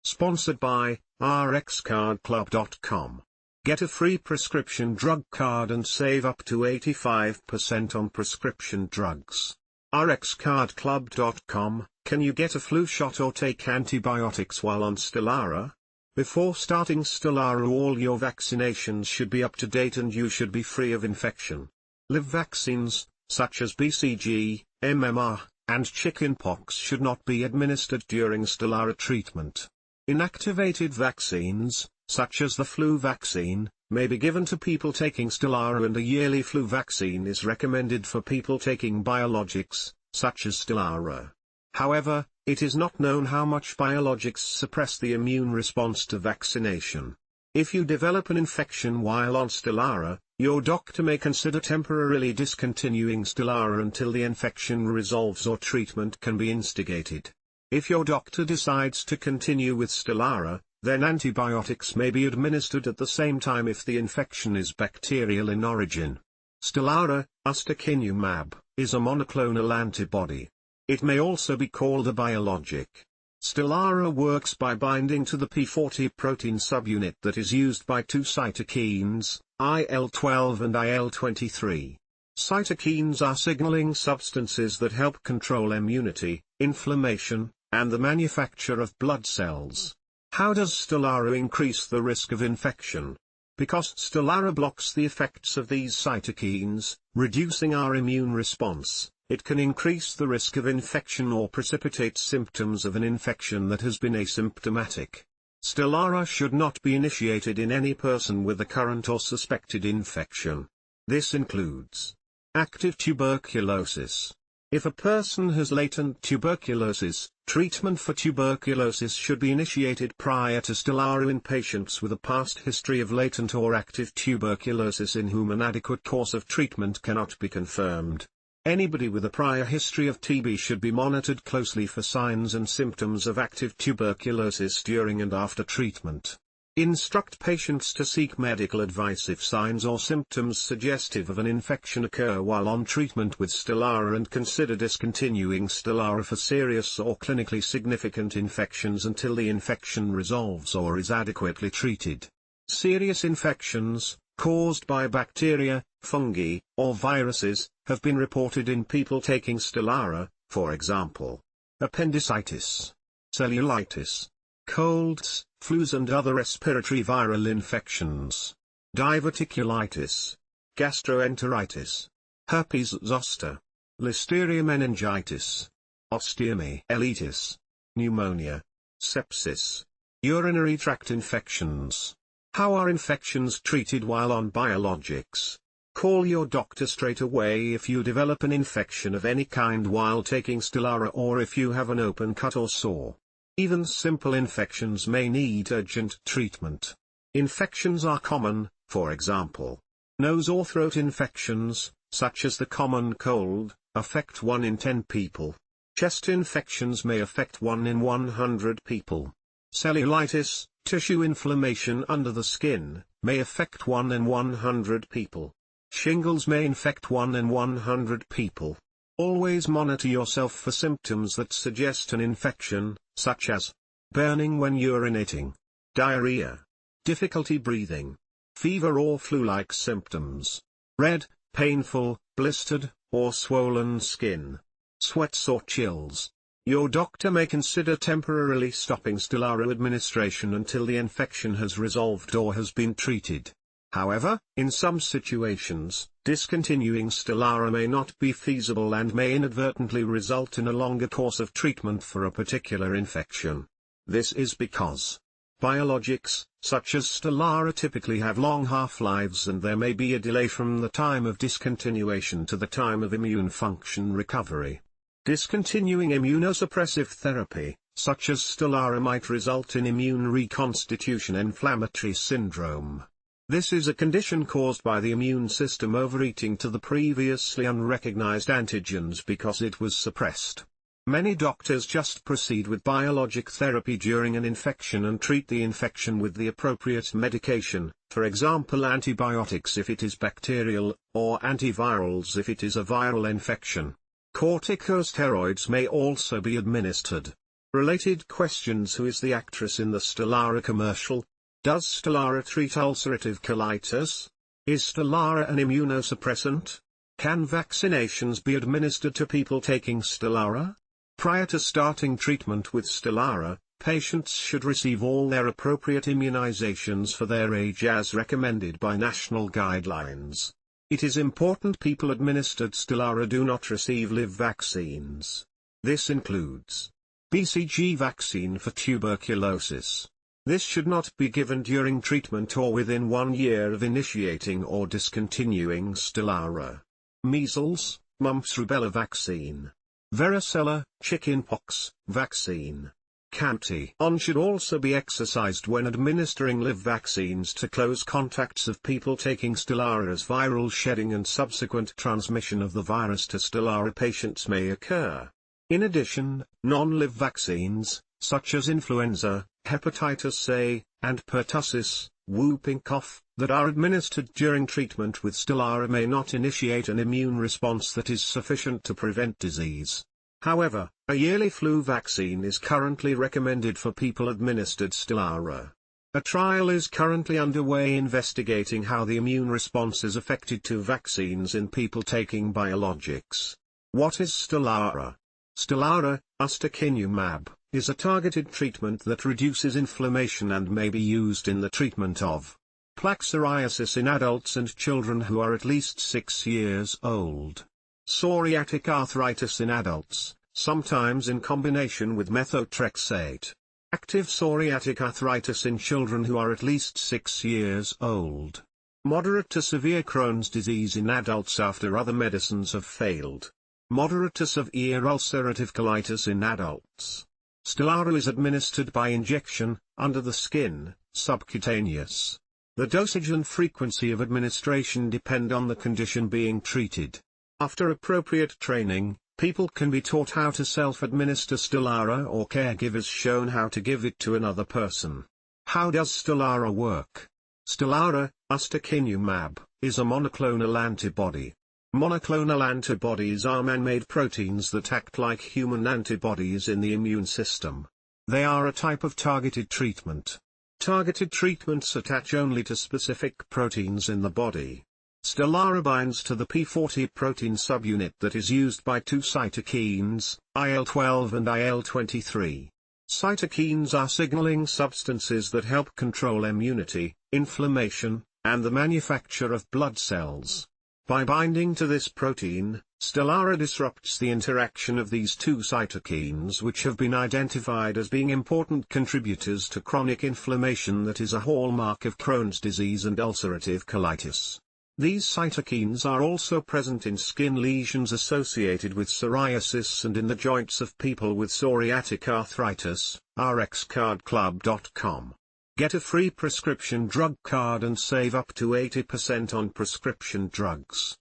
Sponsored by RxCardClub.com. Get a free prescription drug card and save up to 85% on prescription drugs. RxCardClub.com. Can you get a flu shot or take antibiotics while on Stelara? Before starting Stelara, all your vaccinations should be up to date and you should be free of infection. Live vaccines, such as BCG, MMR, and chickenpox should not be administered during Stelara treatment. Inactivated vaccines, such as the flu vaccine, may be given to people taking Stelara, and a yearly flu vaccine is recommended for people taking biologics, such as Stelara. However, it is not known how much biologics suppress the immune response to vaccination. If you develop an infection while on Stelara, your doctor may consider temporarily discontinuing Stelara until the infection resolves or treatment can be instigated. If your doctor decides to continue with Stelara, then antibiotics may be administered at the same time if the infection is bacterial in origin. Stelara, ustekinumab, is a monoclonal antibody. It may also be called a biologic. Stelara works by binding to the P40 protein subunit that is used by two cytokines, IL-12 and IL-23. Cytokines are signaling substances that help control immunity, inflammation, and the manufacture of blood cells. How does Stelara increase the risk of infection? Because Stelara blocks the effects of these cytokines, reducing our immune response, it can increase the risk of infection or precipitate symptoms of an infection that has been asymptomatic. Stelara should not be initiated in any person with a current or suspected infection. This includes active tuberculosis. If a person has latent tuberculosis, treatment for tuberculosis should be initiated prior to Stelara in patients with a past history of latent or active tuberculosis in whom an adequate course of treatment cannot be confirmed. Anybody with a prior history of TB should be monitored closely for signs and symptoms of active tuberculosis during and after treatment. Instruct patients to seek medical advice if signs or symptoms suggestive of an infection occur while on treatment with Stelara, and consider discontinuing Stelara for serious or clinically significant infections until the infection resolves or is adequately treated. Serious infections, caused by bacteria, fungi, or viruses, have been reported in people taking Stelara, for example, appendicitis, cellulitis, colds, flus and other respiratory viral infections, diverticulitis, gastroenteritis, herpes zoster, listeria meningitis, osteomyelitis, pneumonia, sepsis, urinary tract infections. How are infections treated while on biologics? Call your doctor straight away if you develop an infection of any kind while taking Stelara, or if you have an open cut or sore. Even simple infections may need urgent treatment. Infections are common, for example, nose or throat infections, such as the common cold, affect 1 in 10 people. Chest infections may affect 1 in 100 people. Cellulitis, tissue inflammation under the skin, may affect 1 in 100 people. Shingles may infect 1 in 100 people. Always monitor yourself for symptoms that suggest an infection, such as burning when urinating, diarrhea, difficulty breathing, fever or flu-like symptoms, red, painful, blistered, or swollen skin, sweats or chills. Your doctor may consider temporarily stopping Stelara administration until the infection has resolved or has been treated. However, in some situations, discontinuing Stelara may not be feasible and may inadvertently result in a longer course of treatment for a particular infection. This is because biologics, such as Stelara, typically have long half-lives, and there may be a delay from the time of discontinuation to the time of immune function recovery. Discontinuing immunosuppressive therapy, such as Stelara, might result in immune reconstitution inflammatory syndrome. This is a condition caused by the immune system overeating to the previously unrecognized antigens because it was suppressed. Many doctors just proceed with biologic therapy during an infection and treat the infection with the appropriate medication, for example antibiotics if it is bacterial, or antivirals if it is a viral infection. Corticosteroids may also be administered. Related questions: Who is the actress in the Stelara commercial? Does Stelara treat ulcerative colitis? Is Stelara an immunosuppressant? Can vaccinations be administered to people taking Stelara? Prior to starting treatment with Stelara, patients should receive all their appropriate immunizations for their age as recommended by national guidelines. It is important people administered Stelara do not receive live vaccines. This includes BCG vaccine for tuberculosis. This should not be given during treatment or within 1 year of initiating or discontinuing Stelara. Measles, mumps, rubella vaccine. Varicella, chickenpox, vaccine. Cantillon should also be exercised when administering live vaccines to close contacts of people taking Stelara, as viral shedding and subsequent transmission of the virus to Stelara patients may occur. In addition, non-live vaccines, such as influenza, hepatitis A, and pertussis, whooping cough, that are administered during treatment with Stelara may not initiate an immune response that is sufficient to prevent disease. However, a yearly flu vaccine is currently recommended for people administered Stelara. A trial is currently underway investigating how the immune response is affected to vaccines in people taking biologics. What is Stelara? Stelara, ustekinumab, is a targeted treatment that reduces inflammation and may be used in the treatment of plaque psoriasis in adults and children who are at least 6 years old. Psoriatic arthritis in adults, sometimes in combination with methotrexate. Active psoriatic arthritis in children who are at least 6 years old. Moderate to severe Crohn's disease in adults after other medicines have failed. Moderate to severe ulcerative colitis in adults. Stelara is administered by injection, under the skin, subcutaneous. The dosage and frequency of administration depend on the condition being treated. After appropriate training, people can be taught how to self-administer Stelara, or caregivers shown how to give it to another person. How does Stelara work? Stelara, ustekinumab, is a monoclonal antibody. Monoclonal antibodies are man-made proteins that act like human antibodies in the immune system. They are a type of targeted treatment. Targeted treatments attach only to specific proteins in the body. Stelara binds to the P40 protein subunit that is used by 2 cytokines, IL-12 and IL-23. Cytokines are signaling substances that help control immunity, inflammation, and the manufacture of blood cells. By binding to this protein, Stelara disrupts the interaction of these 2 cytokines, which have been identified as being important contributors to chronic inflammation that is a hallmark of Crohn's disease and ulcerative colitis. These cytokines are also present in skin lesions associated with psoriasis and in the joints of people with psoriatic arthritis. rxcardclub.com. Get a free prescription drug card and save up to 80% on prescription drugs.